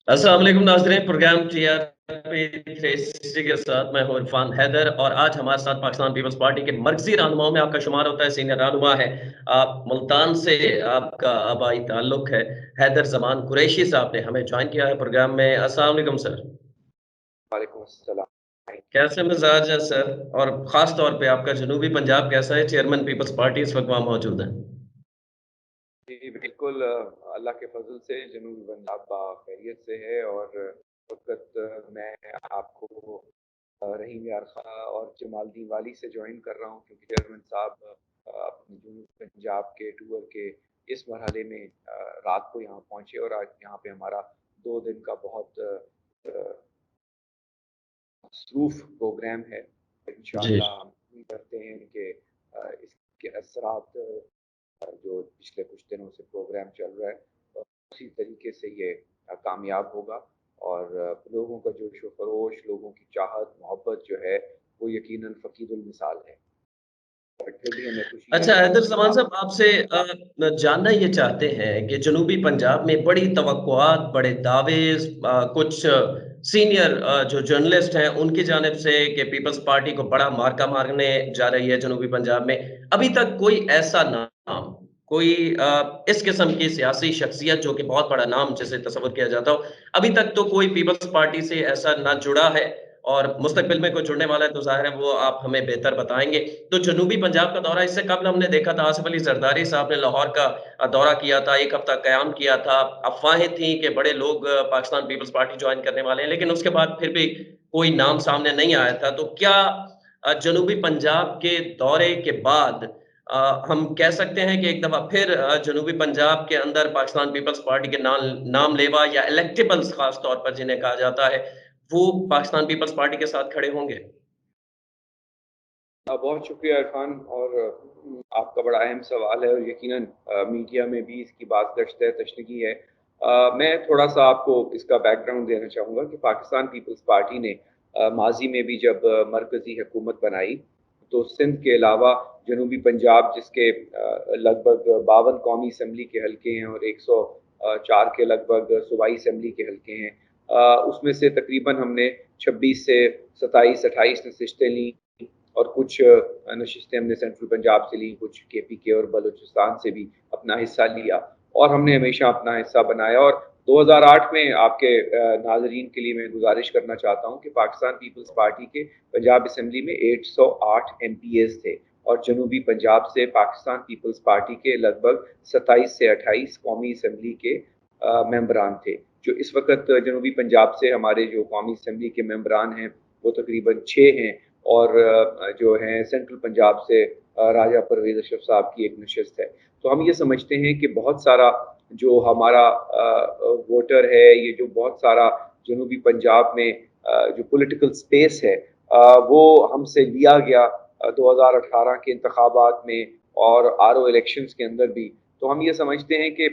अस्सलाम वालेकुम नाज़रीन। प्रोग्राम टीआरपी 360 के साथ मैं हूं इरफान हैदर और आज हमारे साथ पाकिस्तान पीपल्स पार्टी के मरकजी रहनुमाओं में आपका शुमार होता है, सीनियर रहनुमा है। आप मुल्तान से आपका आबाई ताल्लुक है। हैदर ज़मान कुरैशी साहब ने हमें ज्वाइन किया है प्रोग्राम में। अस्सलाम वालेकुम सर। वालेकुम अस्सलाम। कैसे मिजाज है सर? और ख़ास तौर पे आपका जनूबी पंजाब कैसा है? चेयरमैन पीपल्स पार्टी इस वक्त वहाँ मौजूद है। जी, बिल्कुल अल्लाह के फ़ज़ल से जनूबी पंजाब खैरियत से है और वक़्त मैं आपको रहीम यार खां और जमालदीन वाली से जॉइन कर रहा हूँ क्योंकि चेयरमैन साहब अपने जनूबी पंजाब के टूर के इस मरहले में रात को यहाँ पहुँचे और आज यहाँ पे हमारा 2 दिन का बहुत मसरूफ़ प्रोग्राम है। जी। इंशाअल्लाह हम उम्मीद करते हैं कि इसके असरात जो पिछले कुछ दिनों से प्रोग्राम चल रहा है उसी तरीके से ये कामयाब होगा और लोगों का जोश व खरोश, लोगों की चाहत मोहब्बत जो है वो यकीनन फ़कीदुल मिसाल है। और फिर भी हमें खुशी है अच्छा कि हैदर आपने ज़मान दावत साहब आपसे जानना ये चाहते हैं कि जनूबी पंजाब में बड़ी तवक्कुआत, बड़े दावे कुछ सीनियर जो जर्नलिस्ट हैं उनकी जानिब से कि पीपल्स पार्टी को बड़ा मार्का मारने जा रही है जनूबी पंजाब में। अभी तक कोई ऐसा नाम, कोई इस किस्म की सियासी शख्सियत जो कि बहुत बड़ा नाम जिसे तस्वुर किया जाता हो, अभी तक तो कोई पीपल्स पार्टी से ऐसा ना जुड़ा है और मुस्तकबिल में कोई जुड़ने वाला है तो ज़ाहिर है वो आप हमें बेहतर बताएँगे। तो जनूबी पंजाब का दौरा इससे कबल हमने देखा था आसिफ अली जरदारी साहब ने लाहौर का दौरा किया था, 1 हफ्ता क़याम किया था। अफ़वाहें थी कि बड़े लोग पाकिस्तान पीपल्स पार्टी जॉइन करने वाले हैं, लेकिन उसके बाद फिर भी कोई नाम सामने नहीं आया था। तो क्या जनूबी पंजाब के दौरे के बाद हम कह सकते हैं कि एक दफ़ा फिर जनूबी पंजाब के अंदर पाकिस्तान पीपल्स पार्टी के नाम लेवा या इलेक्टेबल्स ख़ास तौर पर जिन्हें कहा जाता है, वो पाकिस्तान पीपल्स पार्टी के साथ खड़े होंगे? बहुत शुक्रिया इरफान और आपका बड़ा अहम सवाल है और यकीनन मीडिया में भी इसकी बात गश्त है, तशनीकी है। मैं थोड़ा-सा आपको इसका बैकग्राउंड देना चाहूँगा कि पाकिस्तान पीपल्स पार्टी ने माज़ी में भी जब मरकज़ी हुकूमत बनाई, तो सिंध के अलावा जनूबी पंजाब जिसके लगभग 52 कौमी असम्बली के हलके हैं और 104 के लगभग सूबाई असम्बली के हलके हैं। उसमें से तकरीबन हमने 26 से 27-28 नशिस्तें लीं और कुछ नशिस्तें हमने सेंट्रल पंजाब से ली, कुछ केपीके और बलूचिस्तान से भी अपना हिस्सा लिया और हमने हमेशा अपना हिस्सा बनाया और 2008 में आपके नाज़रीन के लिए मैं गुज़ारिश करना चाहता हूँ कि पाकिस्तान पीपल्स पार्टी के पंजाब असेंबली में 808 एमपीएज़ थे और जनूबी पंजाब से पाकिस्तान पीपल्स पार्टी के लगभग 27 से 28 कौमी असेंबली के मेंबरान थे। जो इस वक़्त जनूबी पंजाब से हमारे जो कौमी असेंबली के मेंबरान हैं, वो तकरीबन 6 हैं और जो हैं सेंट्रल पंजाब से राजा परवेज़ अशरफ साहब की एक नशिस्त है। तो हम ये समझते हैं कि बहुत सारा जो हमारा वोटर है, ये जो बहुत सारा जनूबी पंजाब में जो पॉलिटिकल स्पेस है वो हमसे लिया गया 2018 के इंतखाबात में और आरओ इलेक्शंस के अंदर भी। तो हम ये समझते हैं कि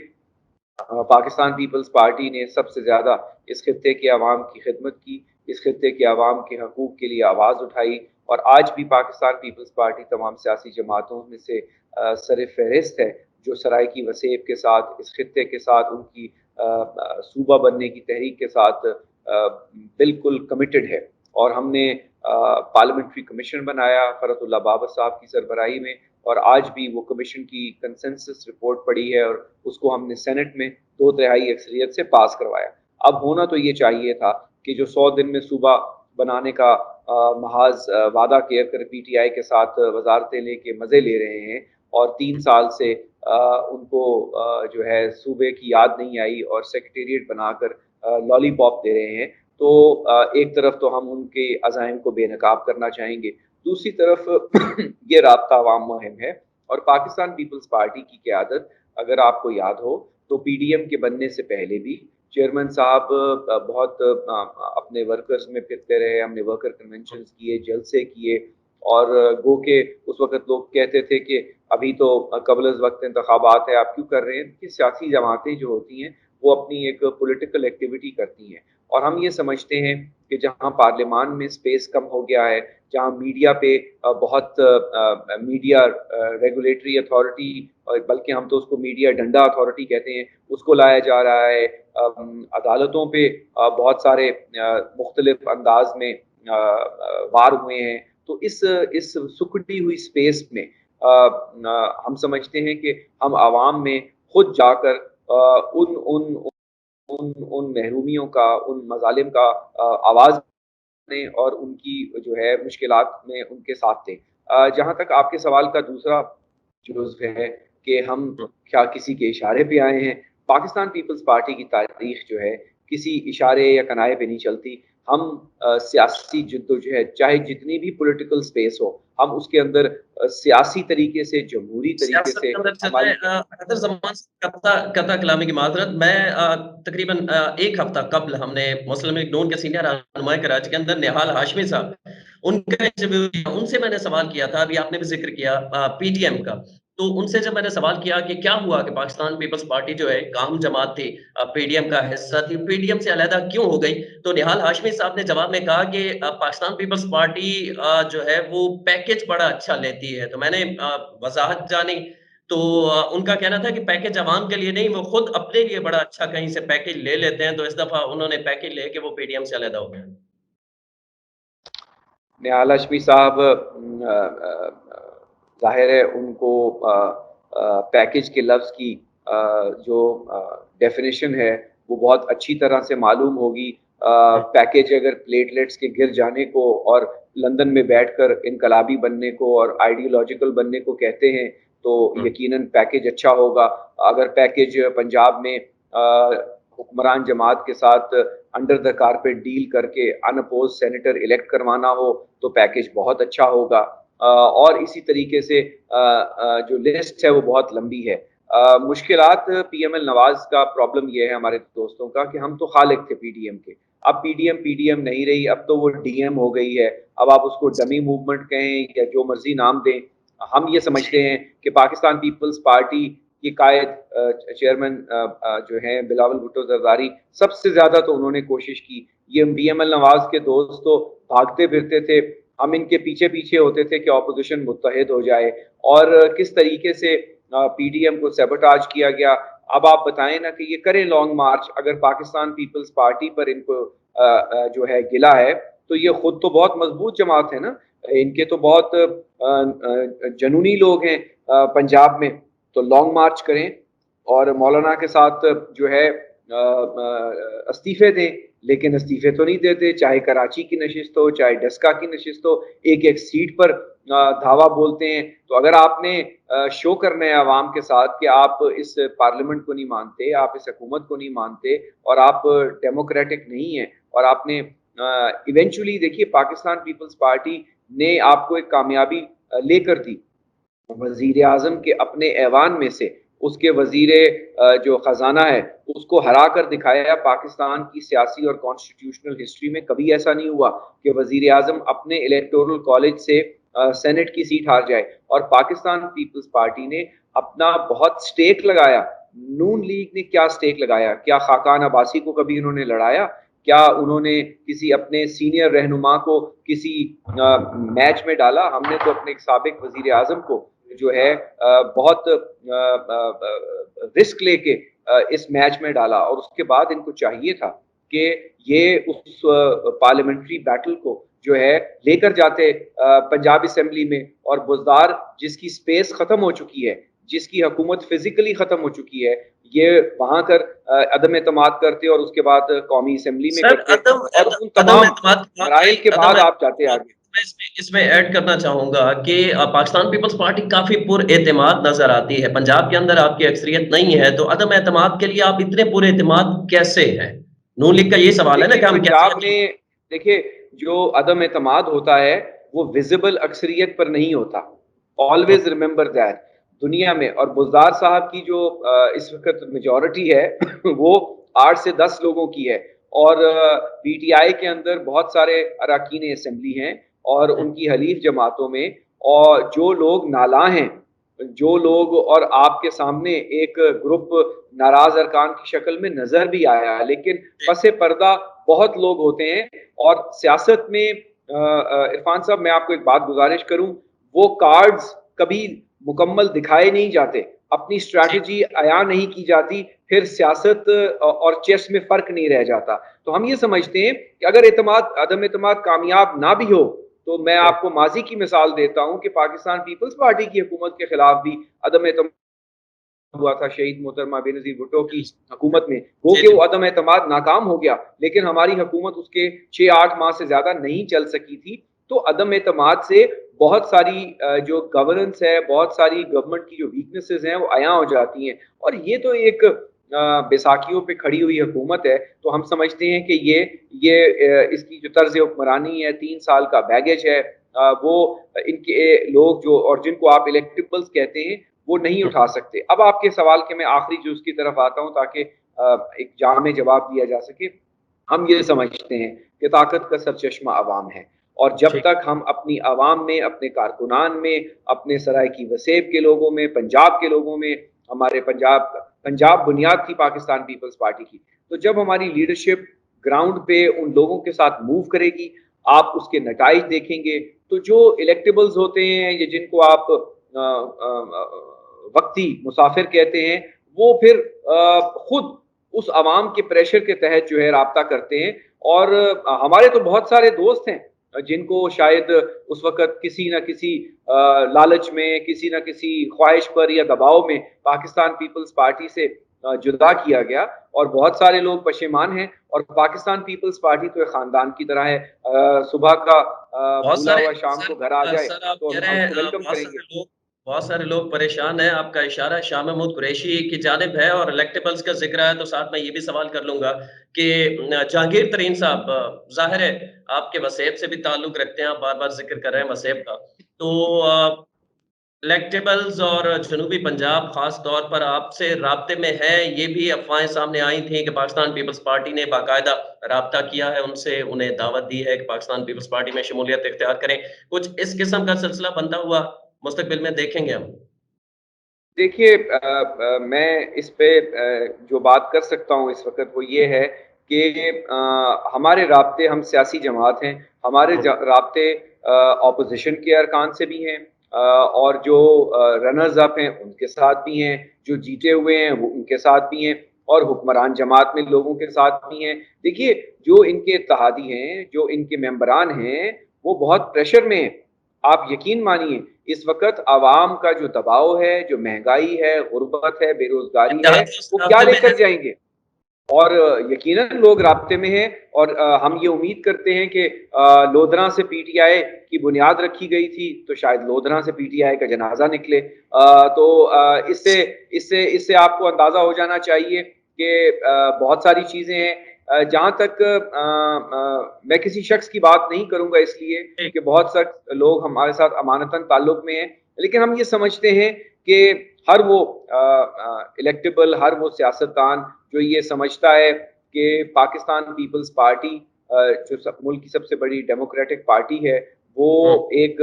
पाकिस्तान पीपल्स पार्टी ने सबसे ज़्यादा इस खित्ते के अवाम की खिदमत की, इस खित्ते के अवाम के हकूक़ के लिए आवाज़ उठाई और आज भी पाकिस्तान पीपल्स पार्टी तमाम सियासी जमातों में से सर-ए-फ़हरिस्त है, जो सराइकी वसेब के साथ, इस खित्ते के साथ उनकी सूबा बनने की तहरीक के साथ बिल्कुल कमिटेड है और हमने पार्लियामेंट्री कमीशन बनाया फ़रतुल्लाह बाबर साहब की सरबराही में और आज भी वो कमीशन की कंसेंसस रिपोर्ट पड़ी है और उसको हमने सेनेट में 2/3 अक्सरियत से पास करवाया। अब होना तो ये चाहिए था कि जो 100 दिन में सूबा बनाने का महाज़ वादा किया कर पीटीआई के साथ वज़ारतें लेके मज़े ले रहे हैं और 3 साल से उनको जो है सूबे की याद नहीं आई और सेक्रेटेरिएट बनाकर लॉलीपॉप दे रहे हैं। तो एक तरफ तो हम उनके अज़ाइम को बेनकाब करना चाहेंगे, दूसरी तरफ ये राब्ता अवाम मुहिम है और पाकिस्तान पीपल्स पार्टी की क़यादत अगर आपको याद हो तो पीडीएम के बनने से पहले भी चेयरमैन साहब बहुत अपने वर्कर्स में फिरते रहे, हमने वर्कर कन्वेंशंस किए, जलसे किए और गो के उस वक़्त लोग कहते थे कि अभी तो क़ब्ल-अज़-वक़्त इंतखाबात है, आप क्यों कर रहे हैं? कि सियासी जमातें जो होती हैं, वो अपनी एक पॉलिटिकल एक्टिविटी करती हैं और हम ये समझते हैं कि जहाँ पार्लियामान में स्पेस कम हो गया है, जहाँ मीडिया पे बहुत मीडिया रेगुलेटरी अथॉरिटी बल्कि हम तो उसको मीडिया डंडा अथॉरिटी कहते हैं, उसको लाया जा रहा है عدالتوں پہ بہت سارے مختلف انداز میں وار ہوئے ہیں. تو اس سکڑی ہوئی اسپیس میں ہم سمجھتے ہیں کہ ہم عوام میں خود جا کر ان ان ان محرومیوں کا، ان مظالم کا آواز دیں اور ان کی جو ہے مشکلات میں ان کے ساتھ دیں. جہاں تک آپ کے سوال کا دوسرا جزو ہے کہ ہم کیا کسی کے اشارے پہ آئے ہیں، پاکستان پیپلز پارٹی کی تاریخ جو ہے کسی اشارے یا کنائے پہ نہیں چلتی. ہم سیاسی جدوجہد چاہے جتنی بھی پولیٹیکل سپیس ہو، ہم اس کے اندر سیاسی طریقے سے، جمہوری طریقے سیاست سے کے اندر چلتے ہماری ہیں حیدر زمان سے قطع کلامی کی معذرت. میں تقریباً ایک ہفتہ قبل ہم نے مسلم لیگ نون کے سینئر رہنما کراچی کے اندر نہال ہاشمی صاحب، ان کا انٹرویو کیا. ان سے میں نے سوال کیا تھا، ابھی آپ نے بھی ذکر کیا پی ٹی ایم کا. تو ان سے جب میں نے سوال کیا کہ کیا ہوا کہ پاکستان پیپلز پارٹی جو ہے ایک اہم جماعت تھی، پی ڈی ایم کا حصہ تھی، پی ڈی ایم سے علیحدہ کیوں ہو گئی؟ تو نہال ہاشمی صاحب نے جواب میں کہا کہ پاکستان پیپلز پارٹی جو ہے وہ پیکج بڑا اچھا لیتی ہے. تو میں نے وضاحت جانی تو ان کا کہنا تھا کہ پیکج عوام کے لیے نہیں، وہ خود اپنے لیے بڑا اچھا کہیں سے پیکج لے لیتے ہیں. تو اس دفعہ انہوں نے پیکج لے کے وہ پی ڈی ایم سے علیحدہ ہو گئے. نہال ہاشمی صاحب ظاہر ہے ان کو پیکج کے لفظ کی جو ڈیفینیشن ہے وہ بہت اچھی طرح سے معلوم ہوگی. پیکج اگر پلیٹلیٹس کے گر جانے کو اور لندن میں بیٹھ کر انقلابی بننے کو اور آئیڈیولوجیکل بننے کو کہتے ہیں تو یقیناً پیکج اچھا ہوگا. اگر پیکج پنجاب میں حکمران جماعت کے ساتھ انڈر دا کارپیٹ ڈیل کر کے ان اپوز سینیٹر الیکٹ کروانا ہو تو پیکج بہت اچھا ہوگا. اور اسی طریقے سے جو لسٹ ہے وہ بہت لمبی ہے. مشکلات پی ایم ایل نواز کا پرابلم یہ ہے ہمارے دوستوں کا کہ ہم تو خالق تھے پی ڈی ایم کے، اب پی ڈی ایم نہیں رہی، اب تو وہ ڈی ایم ہو گئی ہے. اب آپ اس کو ڈمی موومنٹ کہیں یا جو مرضی نام دیں، ہم یہ سمجھتے ہیں کہ پاکستان پیپلز پارٹی کے قائد چیئرمین جو ہیں بلاول بھٹو زرداری، سب سے زیادہ تو انہوں نے کوشش کی. یہ پی ایم ایل نواز کے دوست تو بھاگتے پھرتے تھے، ہم ان کے پیچھے پیچھے ہوتے تھے کہ اپوزیشن متحد ہو جائے، اور کس طریقے سے پی ڈی ایم کو سیبوٹاج کیا گیا. اب آپ بتائیں نا کہ یہ کریں لانگ مارچ، اگر پاکستان پیپلز پارٹی پر ان کو جو ہے گلا ہے تو یہ خود تو بہت مضبوط جماعت ہے نا، ان کے تو بہت جنونی لوگ ہیں پنجاب میں. تو لانگ مارچ کریں اور مولانا کے ساتھ جو ہے استعفے دیں، لیکن استعفے تو نہیں دیتے. چاہے کراچی کی نشست ہو، چاہے ڈسکا کی نشست ہو، ایک ایک سیٹ پر دھاوا بولتے ہیں. تو اگر آپ نے شو کرنا ہے عوام کے ساتھ کہ آپ اس پارلیمنٹ کو نہیں مانتے، آپ اس حکومت کو نہیں مانتے اور آپ ڈیموکریٹک نہیں ہیں، اور آپ نے ایونچولی دیکھیے پاکستان پیپلز پارٹی نے آپ کو ایک کامیابی لے کر دی. وزیر اعظم کے اپنے ایوان میں سے اس کے وزیر جو خزانہ ہے اس کو ہرا کر دکھایا. پاکستان کی سیاسی اور کانسٹیٹیوشنل ہسٹری میں کبھی ایسا نہیں ہوا کہ وزیر اعظم اپنے الیکٹورل کالج سے سینٹ کی سیٹ ہار جائے. اور پاکستان پیپلز پارٹی نے اپنا بہت سٹیک لگایا. نون لیگ نے کیا سٹیک لگایا؟ کیا خاقان عباسی کو کبھی انہوں نے لڑایا؟ کیا انہوں نے کسی اپنے سینئر رہنما کو کسی میچ میں ڈالا؟ ہم نے تو اپنے ایک سابق وزیر اعظم کو جو ہے بہت رسک لے کے اس میچ میں ڈالا، اور اس کے بعد ان کو چاہیے تھا کہ یہ اس پارلیمنٹری بیٹل کو جو ہے لے کر جاتے پنجاب اسمبلی میں. اور بزدار جس کی سپیس ختم ہو چکی ہے، جس کی حکومت فزیکلی ختم ہو چکی ہے، یہ وہاں کر عدم اعتماد کرتے اور اس کے بعد قومی اسمبلی میں سر کرتے، اور ان تمام مراحل کے بعد آپ جاتے آگے. اس میں ایڈ کرنا چاہوں گا کہ پاکستان پیپلز پارٹی کافی پر اعتماد نظر آتی ہے. پنجاب کے اندر آپ کی اکثریت نہیں ہے تو عدم اعتماد کے لیے آپ اتنے پر اعتماد کیسے ہیں؟ نون لیگ کا یہ سوال ہے نا کہ ہم پنجاب میں دیکھیے جو عدم اعتماد ہوتا ہے وہ ویزیبل اکثریت پر نہیں ہوتا. Always remember that. دنیا میں اور بزدار صاحب کی جو اس وقت میجورٹی ہے وہ 8 سے 10 لوگوں کی ہے، اور پی ٹی آئی کے اندر بہت سارے اراکین اسمبلی ہیں اور ان کی حلیف جماعتوں میں، اور جو لوگ نالاں ہیں، جو لوگ، اور آپ کے سامنے ایک گروپ ناراض ارکان کی شکل میں نظر بھی آیا ہے، لیکن پس پردہ بہت لوگ ہوتے ہیں. اور سیاست میں عرفان صاحب میں آپ کو ایک بات گزارش کروں، وہ کارڈز کبھی مکمل دکھائے نہیں جاتے. اپنی اسٹریٹجی عیاں نہیں کی جاتی، پھر سیاست اور چیس میں فرق نہیں رہ جاتا۔ تو ہم یہ سمجھتے ہیں کہ اگر عدم اعتماد کامیاب نہ بھی ہو، تو میں آپ کو ماضی کی مثال دیتا ہوں کہ پاکستان پیپلز پارٹی کی حکومت کے خلاف بھی عدم اعتماد ہوا تھا شہید محترمہ بے نظیر بھٹو کی حکومت میں، وہ کہ وہ عدم اعتماد ناکام ہو گیا، لیکن ہماری حکومت اس کے 6-8 ماہ سے زیادہ نہیں چل سکی تھی۔ تو عدم اعتماد سے بہت ساری جو گورننس ہے، بہت ساری گورنمنٹ کی جو ویکنیسز ہیں وہ عیاں ہو جاتی ہیں، اور یہ تو ایک بیساکھیوں پہ کھڑی ہوئی حکومت ہے۔ تو ہم سمجھتے ہیں کہ یہ اس کی جو طرز حکمرانی ہے، 3 سال کا بیگیج ہے، وہ ان کے لوگ جو اور جن کو آپ الیکٹیبلز کہتے ہیں وہ نہیں اٹھا سکتے۔ اب آپ کے سوال کے میں آخری جو اس کی طرف آتا ہوں تاکہ ایک جامع جواب دیا جا سکے۔ ہم یہ سمجھتے ہیں کہ طاقت کا سرچشمہ عوام ہے، اور جب تک ہم اپنی عوام میں، اپنے کارکنان میں، اپنے سرائیکی وسیب کے لوگوں میں، پنجاب کے لوگوں میں، ہمارے پنجاب بنیاد تھی پاکستان پیپلز پارٹی کی، تو جب ہماری لیڈرشپ گراؤنڈ پہ ان لوگوں کے ساتھ موو کرے گی، آپ اس کے نتائج دیکھیں گے۔ تو جو الیکٹیبلز ہوتے ہیں یا جن کو آپ وقتی مسافر کہتے ہیں، وہ پھر خود اس عوام کے پریشر کے تحت جو ہے رابطہ کرتے ہیں، اور ہمارے تو بہت سارے دوست ہیں جن کو شاید اس وقت کسی نہ کسی لالچ میں، کسی نہ کسی خواہش پر یا دباؤ میں پاکستان پیپلز پارٹی سے جدا کیا گیا، اور بہت سارے لوگ پشیمان ہیں۔ اور پاکستان پیپلز پارٹی تو ایک خاندان کی طرح ہے، صبح کا بہت بھولا سارے ہوا شام کو گھر آ جائے سر آپ تو کہہ رہے ہم ہیں اس کو ویلکم کریں گے۔ بہت سارے لوگ پریشان ہیں، آپ کا اشارہ شاہ محمود قریشی کی جانب ہے اور الیکٹیبلز کا ذکر ہے، تو ساتھ میں یہ بھی سوال کر لوں گا کہ جہانگیر ترین صاحب، ظاہر ہے آپ کے وسیب سے بھی تعلق رکھتے ہیں، آپ بار بار ذکر کر رہے ہیں وسیب کا، تو الیکٹیبلز اور جنوبی پنجاب خاص طور پر آپ سے رابطے میں ہے؟ یہ بھی افواہیں سامنے آئی تھیں کہ پاکستان پیپلز پارٹی نے باقاعدہ رابطہ کیا ہے ان سے، انہیں دعوت دی ہے کہ پاکستان پیپلز پارٹی میں شمولیت اختیار کریں، کچھ اس قسم کا سلسلہ بنتا ہوا مستقبل میں دیکھیں گے ہم؟ دیکھیے، میں اس پہ جو بات کر سکتا ہوں اس وقت وہ یہ ہے کہ ہمارے رابطے، ہم سیاسی جماعت ہیں، ہمارے رابطے اپوزیشن کے ارکان سے بھی ہیں، اور جو رنرز اپ ہیں ان کے ساتھ بھی ہیں، جو جیتے ہوئے ہیں وہ ان کے ساتھ بھی ہیں، اور حکمران جماعت میں لوگوں کے ساتھ بھی ہیں۔ دیکھیے، جو ان کے اتحادی ہیں، جو ان کے ممبران ہیں، وہ بہت پریشر میں ہیں۔ آپ یقین مانیے، اس وقت عوام کا جو دباؤ ہے، جو مہنگائی ہے، غربت ہے، بے روزگاری ہے، وہ کیا رابطے لے میں ہے؟ کر جائیں گے؟ اور یقیناً لوگ رابطے میں ہیں، اور ہم یہ امید کرتے ہیں کہ لودھراں سے پی ٹی آئی کی بنیاد رکھی گئی تھی، تو شاید لودھراں سے پی ٹی آئی کا جنازہ نکلے۔ تو اس سے آپ کو اندازہ ہو جانا چاہیے کہ بہت ساری چیزیں ہیں۔ جہاں تک میں کسی شخص کی بات نہیں کروں گا، اس لیے کہ بہت سخت لوگ ہمارے ساتھ امانتاً تعلق میں ہیں، لیکن ہم یہ سمجھتے ہیں کہ ہر وہ الیکٹیبل، ہر وہ سیاستدان جو یہ سمجھتا ہے کہ پاکستان پیپلز پارٹی جو ملک کی سب سے بڑی ڈیموکریٹک پارٹی ہے، وہ ایک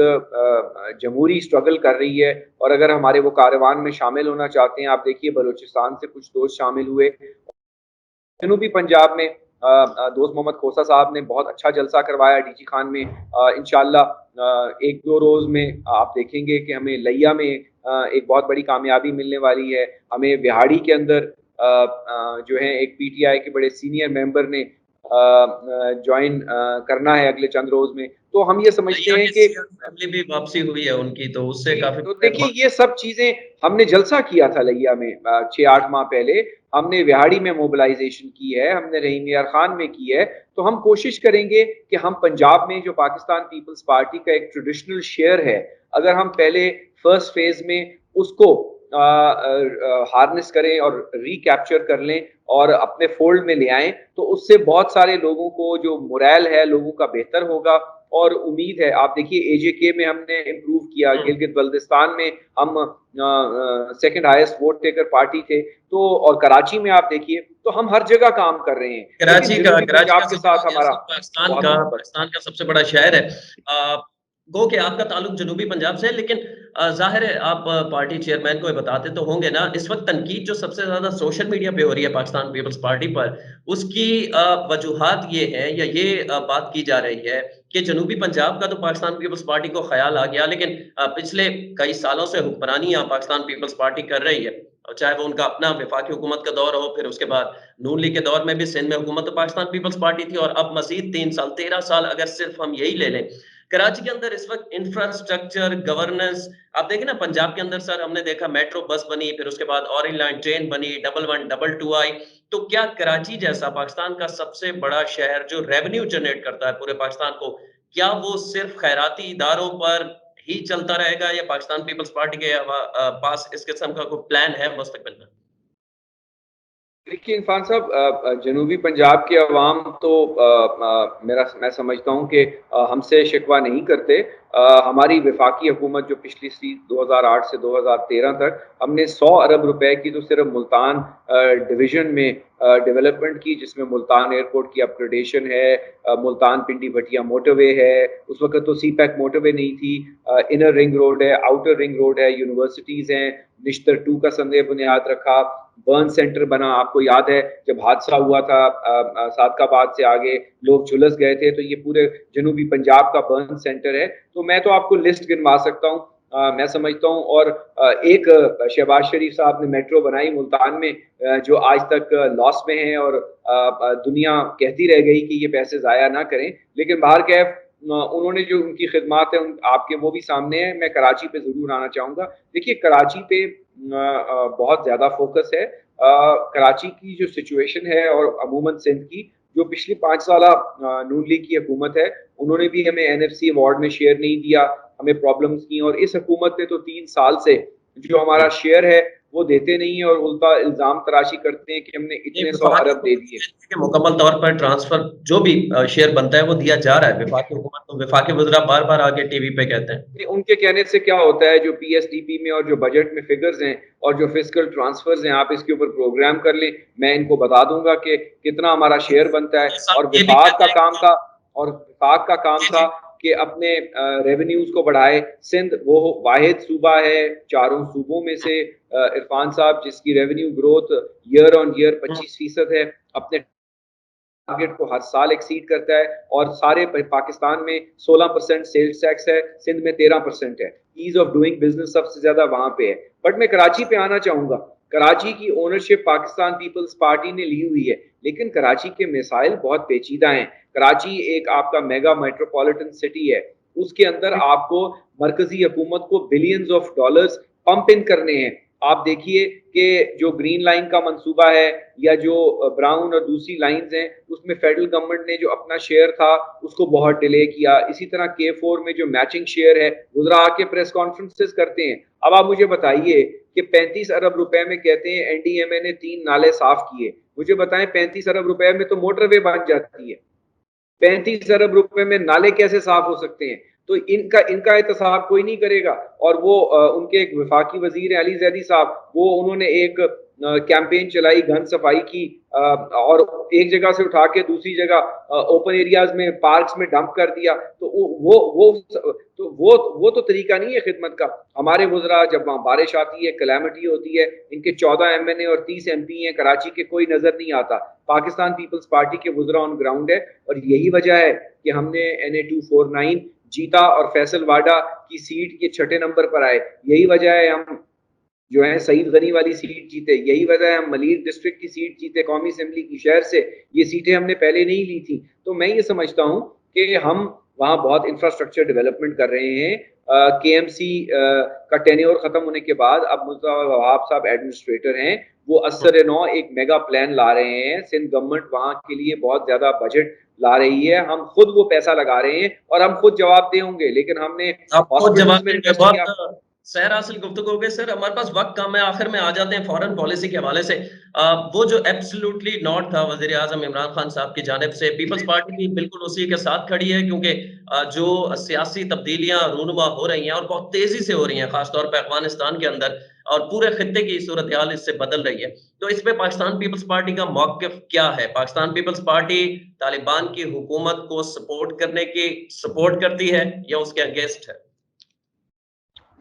جمہوری سٹرگل کر رہی ہے، اور اگر ہمارے وہ کاروان میں شامل ہونا چاہتے ہیں، آپ دیکھیے بلوچستان سے کچھ دوست شامل ہوئے، جنوبی پنجاب میں دوست محمد کھوسا صاحب نے بہت اچھا جلسہ کروایا ڈی جی خان میں۔ انشاءاللہ 1-2 روز میں آپ دیکھیں گے کہ ہمیں لیا میں ایک بہت بڑی کامیابی ملنے والی ہے۔ ہمیں بہاڑی کے اندر جو ہے ایک پی ٹی آئی کے بڑے سینئر ممبر نے جوائن کرنا ہے اگلے چند روز میں۔ تو ہم یہ سمجھتے ہیں کہ فیملی بھی واپسی ہوئی ہے ان کی، تو اس سے کافی تو دیکھیے، یہ سب چیزیں ہم نے جلسہ کیا تھا لیا میں 6-8 ماہ پہلے، ہم نے وہاڑی میں موبلائزیشن کی ہے، ہم نے رحیم یار خان میں کی ہے۔ تو ہم کوشش کریں گے کہ ہم پنجاب میں جو پاکستان پیپلز پارٹی کا ایک ٹریڈیشنل شیئر ہے، اگر ہم پہلے فرسٹ فیز میں اس کو ہارنس کریں اور ری کیپچر کر لیں اور اپنے فولڈ میں لے آئیں، تو اس سے بہت سارے لوگوں کو جو موریل ہے لوگوں کا بہتر ہوگا، اور امید ہے۔ آپ دیکھیے اے جے کے میں ہم نے امپروو کیا، گلگت بلتستان میں ہم second highest vote taker party تھے، تو اور کراچی میں آپ دیکھیے، تو ہم ہر جگہ کام کر رہے ہیں، لیکن جنوبی کراچی کا پنجاب کے ذکر ساتھ ہو گیا ہمارا سر، پاکستان بہت کا محبت۔ پاکستان کا سب سے بڑا شہر ہے، گو کہ آپ کا تعلق جنوبی پنجاب سے ہے، لیکن ज़ाहिर है आप पार्टी चेयरमैन को ये बताते तो होंगे ना, इस वक़्त तनकीद जो सबसे ज़्यादा सोशल मीडिया पे हो रही है पाकिस्तान पीपल्स पार्टी पर, उसकी वजूहात ये है या ये बात की जा रही है कि जनूबी पंजाब का तो पाकिस्तान पीपल्स पार्टी को ख़्याल आ गया, लेकिन पिछले कई सालों से हुक्मरानी यहाँ पाकिस्तान पीपल्स पार्टी कर रही है। और चाहे वो उनका अपना वफ़ाकी हुकूमत का दौर हो, फिर उसके बाद नून लीग के दौर में भी सिंध में हुकूमत तो पाकिस्तान पीपल्स पार्टी थी, और अब मज़ीद 3 साल, 13 साल अगर सिर्फ़ हम यही ले लें, कराची के अंदर इस वक़्त इंफ्रास्ट्रक्चर, गवर्नेंस, आप देखें ना पंजाब के अंदर सर हमने देखा मेट्रो बस बनी, फिर उसके बाद ऑरेंज लाइन ट्रेन बनी, डबल 1, डबल 2 आई। तो क्या कराची जैसा पाकिस्तान का सबसे बड़ा शहर जो रेवेन्यू जनरेट करता है पूरे पाकिस्तान को, क्या वो सिर्फ़ खैराती इदारों पर ही चलता रहेगा, या पाकिस्तान पीपल्स पार्टी के पास इस किस्म का कोई प्लान है मुस्तकबिल में? देखिए इरफान साहब, जनूबी पंजाब के अवाम तो मैं समझता हूँ कि हमसे शिकवा नहीं करते। हमारी वफाकी हुकूमत जो पिछली सी 2008 से 2013 तक हमने 100 अरब रुपए की तो सिर्फ मुल्तान डिवीज़न में डेवलपमेंट की, जिसमें मुल्तान एयरपोर्ट की अपग्रेडेशन है, मुल्तान पिंडी भटिया मोटरवे है, उस वक़्त तो सी पैक मोटरवे नहीं थी, इनर रिंग रोड है, आउटर रिंग रोड है, यूनिवर्सिटीज़ हैं, निश्तर 2 का संदेह बुनियाद रखा, बर्न सेंटर बना। आपको याद है जब हादसा हुआ था सादकाबाद से आगे लोग झुलस गए थे, तो ये पूरे जनूबी पंजाब का बर्न सेंटर है। तो मैं तो आपको लिस्ट गिनवा सकता हूँ। मैं समझता हूँ, और एक शहबाज शरीफ साहब ने मेट्रो बनाई मुल्तान में, जो आज तक लॉस में है, और दुनिया कहती रह गई कि ये पैसे ज़ाया ना करें, लेकिन बाहर कैफ उन्होंने जो उनकी खिदमात है आपके वो भी सामने है। मैं कराची पे ज़रूर आना चाहूँगा। देखिए कराची पे बहुत ज़्यादा फोकस है। कराची की जो सिचुएशन है और अमूमन सिंध की, जो पिछली 5 साल नून लीग की हुकूमत है, उन्होंने भी हमें एनएफसी अवार्ड में शेयर नहीं दिया, हमें प्रॉब्लम्स की, और इस हुकूमत ने तो 3 साल से जो हमारा जी। शेयर है वो देते नहीं है, और उल्टा इल्ज़ाम तराशी करते हैं कि हमने ये इतने 100 वफाकी अरब दे हुकूमत दिए। के मुकम्मल तौर पर ट्रांसफ़र जो भी शेयर बनता है वो दिया जा रहा है। वफाकी हुकूमत तो वफाकी वज़ीरा बार-बार आके टीवी पे कहते हैं। कि उनके कहने से क्या होता है, जो पीएसडीपी में और जो बजट में फिगर्स हैं और जो फिस्कल ट्रांसफर्स हैं, आप इसके ऊपर प्रोग्राम कर लें, मैं इनको बता दूंगा कि कितना हमारा शेयर बनता है। ये सब और ये भी विफाक का कहते हैं काम कि था, और विफाक का काम जी, था जी। कि अपने रेवेन्यूज को बढ़ाए। सिंध वो वाहिद सूबा है चारों सूबों में से, इरफान साहब, जिसकी revenue growth year on year हुँ, 25% है, अपने टारगेट को हर साल एक्सीड करता है, और सारे पाकिस्तान में 16% सेल्स टैक्स है, सिंध में 13% है। ईज ऑफ डूइंग बिजनेस सबसे ज्यादा वहां पे है। बट मैं कराची पे आना चाहूंगा। कराची की ओनरशिप पाकिस्तान पीपल्स पार्टी ने ली हुई है, लेकिन कराची के मिसाइल बहुत पेचीदा हैं। कराची एक आपका मेगा मेट्रोपॉलिटन सिटी है, उसके अंदर आपको मरकजी हुकूमत को billions of dollars pump in करने हैं। आप देखिए कि जो ग्रीन लाइन का मंसूबा है, या जो ब्राउन और दूसरी लाइंस हैं, उसमें फेडरल गवर्नमेंट ने जो अपना शेयर था उसको बहुत डिले किया। इसी तरह K4 में जो मैचिंग शेयर है, वज़रा आके प्रेस कॉन्फ्रेंसेस करते हैं। अब आप मुझे बताइए कि 35 अरब रुपए में कहते हैं एनडीएमए ने 3 नाले साफ किए। मुझे बताएं 35 अरब रुपए में तो मोटरवे बन जाती है। 35 अरब रुपए में नाले कैसे साफ हो सकते हैं? तो इनका इनका एहतसाब कोई नहीं करेगा। और वो उनके एक वफाकी वजीर अली जैदी साहब, वो उन्होंने एक कैंपेन चलाई घन सफाई की, और एक जगह से उठा के दूसरी जगह ओपन एरियाज में पार्क्स में डंप कर दिया। तो वो तो तरीका नहीं है खिदमत का। हमारे वज़रा जब वहाँ बारिश आती है, कैलामिटी होती है, इनके 14 एमएनए और 30 एमपी हैं, कराची के कोई नजर नहीं आता। पाकिस्तान पीपल्स पार्टी के वज़रा ऑन ग्राउंड है, और यही वजह है कि हमने NA 249 जीता और फैसल वाडा की सीट ये 6 नंबर पर आए। यही वजह है हम जो है सईद गनी वाली सीट जीते। यही वजह है हम मलीर डिस्ट्रिक्ट की सीट जीते कौमी असेंबली की शहर से। ये सीटें हमने पहले नहीं ली थी। तो मैं ये समझता हूँ कि हम वहाँ बहुत इंफ्रास्ट्रक्चर डेवलपमेंट कर रहे हैं। KMC का टेन्योर खत्म होने के बाद अब मुस्तफा वहाब साहब एडमिनिस्ट्रेटर हैं, वो असर नौ एक मेगा प्लान ला रहे हैं। सिंध गवर्नमेंट वहाँ के लिए बहुत ज्यादा बजट ला रही है, हम खुद वो पैसा लगा रहे हैं, और हम खुद जवाब दे होंगे। लेकिन हमने आपको हॉस्पिटल्स जवाब में देंगे, इन्वेस्ट किया। बहुत सैर हासिल गुफ्तगू हो गई सर, हमारे पास वक्त कम है, आखिर में आ जाते हैं फॉरेन पॉलिसी के हवाले से। वो जो एब्सोल्युटली नॉट था वजीर आजम इमरान खान साहब की जानिब से, पीपल्स पार्टी भी बिल्कुल उसी के साथ खड़ी है, क्योंकि जो सियासी तब्दीलियां रूनुमा हो रही हैं और बहुत तेजी से हो रही हैं, खासतौर पर अफगानिस्तान के अंदर, और पूरे खत्ते की सूरत हाल इससे बदल रही है। तो इस पे पाकिस्तान पीपल्स पार्टी का मौक़िफ़ क्या है? पाकिस्तान पीपल्स पार्टी तालिबान की हुकूमत को सपोर्ट करने की सपोर्ट करती है या उसके अगेंस्ट है?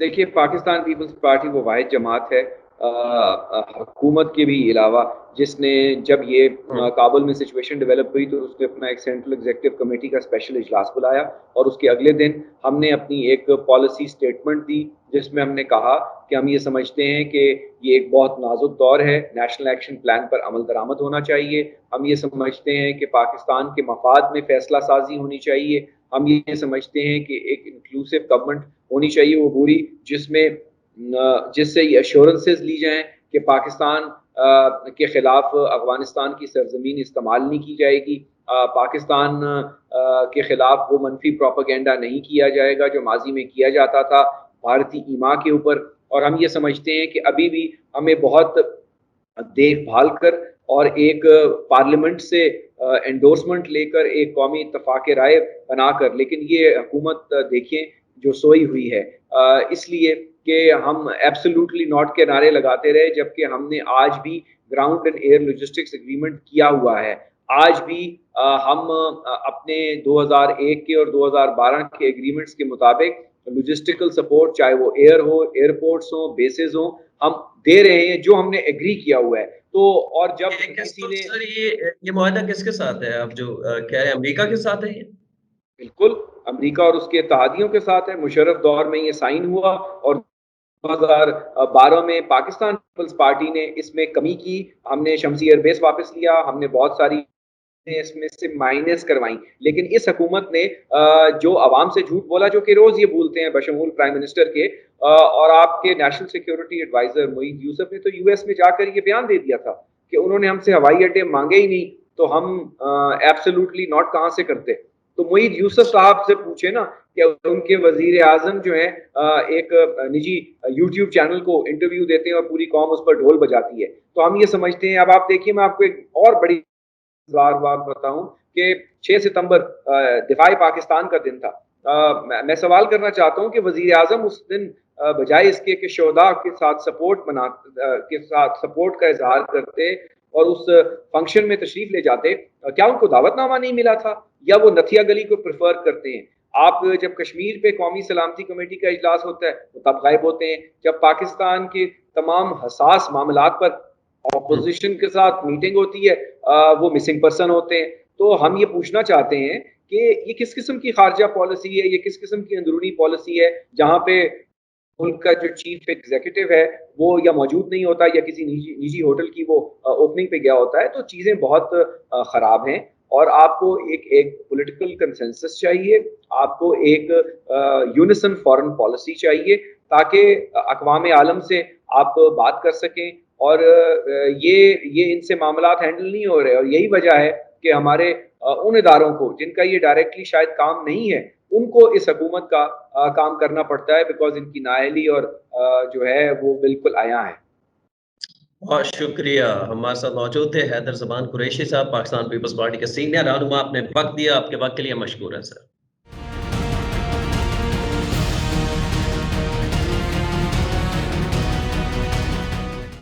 देखिए, पाकिस्तान पीपल्स पार्टी वो वाहिद जमात है हुकूमत के भी अलावा जिसने, जब ये हुँ। काबुल में सिचुएशन डेवलप हुई तो उसने अपना एक सेंट्रल एग्जीक्यूटिव कमेटी का स्पेशल इजलास बुलाया और उसके अगले दिन हमने अपनी एक पॉलिसी स्टेटमेंट दी जिसमें हमने कहा कि हम ये समझते हैं कि ये एक बहुत नाजुक दौर है, नेशनल एक्शन प्लान पर अमल दरामद होना चाहिए। हम ये समझते हैं कि पाकिस्तान के मफाद में फैसला साजी होनी चाहिए। हम ये समझते हैं कि एक इंक्लूसिव गवर्नमेंट होनी चाहिए वो पूरी, जिसमें जिससे ये एश्योरेंसेस ली जाएं कि पाकिस्तान के खिलाफ अफगानिस्तान की सरजमीन इस्तेमाल नहीं की जाएगी, पाकिस्तान के खिलाफ वो मनफी प्रोपेगेंडा नहीं किया जाएगा जो माजी में किया जाता था भारतीय ईमा के ऊपर। और हम ये समझते हैं कि अभी भी हमें बहुत देखभाल कर और एक पार्लियामेंट से एंडोर्समेंट लेकर एक कौमी इत्तेफाक राय बनाकर, लेकिन ये हुकूमत देखें जो सोई हुई है, इसलिए कि हम एब्सोल्युटली नॉट के नारे लगाते रहे जबकि हमने आज भी ground and air logistics agreement किया हुआ है। आज भी हम अपने 2001 के और 2012 के एग्रीमेंट्स के मुताबिक लॉजिस्टिकल सपोर्ट, चाहे वो एयर हो, एयरपोर्ट्स हो, बेसेस हो, हम दे रहे हैं जो हमने एग्री किया हुआ है। तो और जब ये किस किसी तो ने, सर ये मुआहदा किसके साथ है? आप जो कह रहे हैं अमेरिका के साथ है ये? बिल्कुल अमेरिका और उसके इत्तेहादियों के साथ है, मुशर्रफ दौर में ये साइन हुआ और 2012 में पाकिस्तान पीपल्स पार्टी ने इसमें कमी की। हमने शमसी एयरबेस वापस लिया, हमने बहुत सारी इसमें से माइनस करवाई, लेकिन इस हुकूमत ने जो आवाम से झूठ बोला, जो कि रोज ये भूलते हैं बशमूल प्राइम मिनिस्टर के और आपके national security adviser Moeed Yusuf ने तो यूएस में जाकर ये बयान दे दिया था कि उन्होंने हमसे हवाई अड्डे मांगे ही नहीं, तो हम एब्सोल्युटली नॉट कहाँ से करते। तो मोईद यूसुफ साहब से पूछे ना कि उनके वजीर आजम जो है एक निजी यूट्यूब चैनल को इंटरव्यू देते हैं और पूरी कौम उस पर ढोल बजाती है। तो हम ये समझते हैं, अब आप देखिए, मैं आपको एक और बड़ी बात बताऊं कि 6 सितंबर दिफाई पाकिस्तान का दिन था। मैं सवाल करना चाहता हूं कि वजीर आजम उस दिन बजाय इसके कि शोहदा के साथ के साथ सपोर्ट का इजहार करते और उस फंक्शन में तशरीफ ले जाते, क्या उनको दावतनामा नहीं मिला था या वो नथिया गली को प्रेफर करते हैं? आप जब कश्मीर पे कौमी सलामती कमेटी का इजलास होता है वो तब गायब होते हैं, जब पाकिस्तान के तमाम हसास मामलात पर हुँ। ऑपोजिशन के साथ मीटिंग होती है वो मिसिंग पर्सन होते हैं। तो हम ये पूछना चाहते हैं कि ये किस किस्म की खारजा पॉलिसी है, ये किस किस्म की अंदरूनी पॉलिसी है जहाँ पे मुल्क का जो चीफ एग्जीक्यूटिव है वो या मौजूद नहीं होता या किसी निजी निजी होटल की वो ओपनिंग पे गया होता है। तो चीज़ें बहुत ख़राब हैं और आपको एक एक पॉलिटिकल कंसेंसस चाहिए, आपको एक यूनिसन फॉरेन पॉलिसी चाहिए ताकि अक़वाम आलम से आप बात कर सकें और ये इनसे मामलात हैंडल नहीं हो रहे और यही वजह है कि हमारे उन इदारों को जिनका ये डायरेक्टली शायद काम नहीं है, उनको इस हुकूमत का काम करना पड़ता है बिकॉज़ इनकी नाअहली और जो है वो बिल्कुल आया है। बहुत शुक्रिया। हमारे साथ मौजूद थे हैदर ज़मान कुरैशी साहब, पाकिस्तान पीपल्स पार्टी के सीनियर रहनुमा। आपने वक़्त दिया, आपके वक़्त के लिए मशकूर है सर।